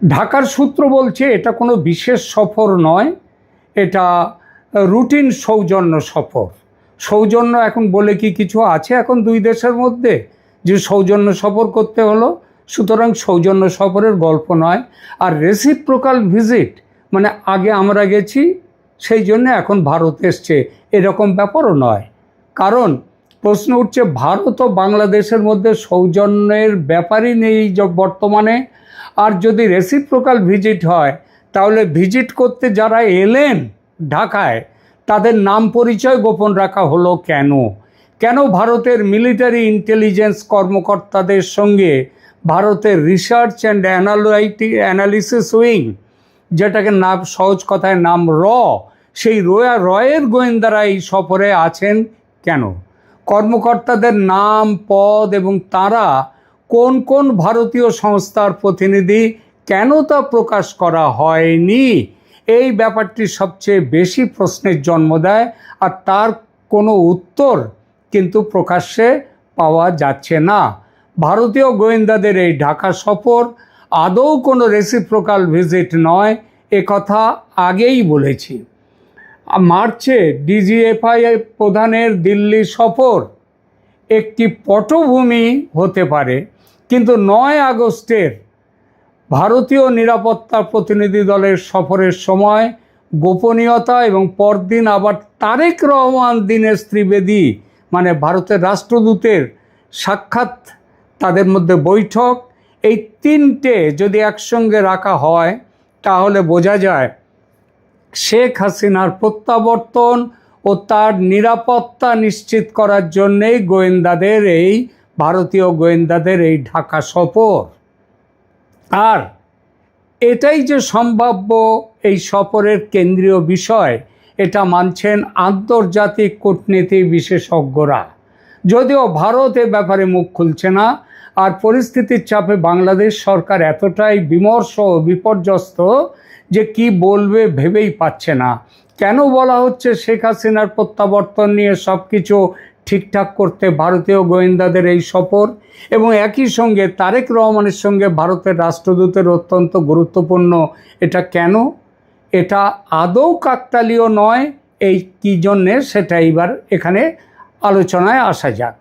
ঢাকার সূত্র বলছে এটা কোনো বিশেষ সফর নয়, এটা রুটিন সৌজন্য সফর। সৌজন্য এখন বলে কি কিছু আছে এখন দুই দেশের মধ্যে যে সৌজন্য সফর করতে হলো? সুতরাং সৌজন্য সফরের গল্প নয়। আর রেসিপ্রোকাল ভিজিট মানে আগে আমরা গেছি সেই জন্য এখন ভারত এসছে, এরকম ব্যাপারও নয়। কারণ প্রশ্ন উঠছে ভারত ও বাংলাদেশের মধ্যে সৌজন্যের ব্যাপারই নেই বর্তমানে। আর যদি রেসিপ্রোকাল ভিজিট হয় তাহলে ভিজিট করতে যারা এলেন ঢাকায় তাদের নাম পরিচয় গোপন রাখা হলো কেন? কেন ভারতের মিলিটারি ইন্টেলিজেন্স কর্মকর্তাদের সঙ্গে ভারতের রিসার্চ অ্যান্ড অ্যানালিসিস উইং, যেটাকে নাম সহজ কথায় নাম সেই রয়ের গোয়েন্দারা এই সফরে আছেন কেন? কর্মকর্তাদের নাম, পদ এবং তারা কোন কোন ভারতীয় সংস্থার প্রতিনিধি কেন তা প্রকাশ করা হয়নি? এই ব্যাপারটি সবচেয়ে বেশি প্রশ্নের জন্ম দেয়, আর তার কোনো উত্তর কিন্তু প্রকাশ্যে পাওয়া যাচ্ছে না। ভারতীয় গোয়েন্দাদের এই ঢাকা সফর আদৌ কোনো রেসিপ্রোকাল ভিজিট নয়, কথা আগেই বলেছি। মার্চে ডিজিএফআই প্রধানের দিল্লি সফর একটি পটভূমি হতে পারে, কিন্তু 9 আগস্টের ভারতীয় নিরাপত্তা প্রতিনিধি দলের সফরের সময় গোপনীয়তা এবং পরদিন আবার তারেক রহমান দীনেশ ত্রিবেদী মানে ভারতের রাষ্ট্রদূতের সাক্ষাৎ, তাদের মধ্যে বৈঠক, এই তিনটে যদি একসঙ্গে রাখা হয় তাহলে বোঝা যায় শেখ হাসিনার প্রত্যাবর্তন ও তার নিরাপত্তা নিশ্চিত করার জন্যেই ভারতীয় গোয়েন্দাদের এই ঢাকা সফর। আর এটাই যে সম্ভাব্য এই সফরের কেন্দ্রীয় বিষয়, এটা মানছেন আন্তর্জাতিক কূটনীতি বিশেষজ্ঞরা। যদিও ভারত এ ব্যাপারে মুখ খুলছে না, আর পরিস্থিতির চাপে বাংলাদেশ সরকার এতটাই বিমর্ষ ও বিপর্যস্ত যে কি বলবে ভেবেই পাচ্ছে না। কেন বলা হচ্ছে শেখ হাসিনার প্রত্যাবর্তন নিয়ে সব কিছু ঠিকঠাক করতে ভারতীয় গোয়েন্দাদের এই সফর, এবং একই সঙ্গে তারেক রহমানের সঙ্গে ভারতের রাষ্ট্রদূতের অত্যন্ত গুরুত্বপূর্ণ এটা কেন? এটা আদৌ কাকতালীয় নয়, এই কী জন্যে সেটা এবার এখানে আলোচনায় আসা যাক।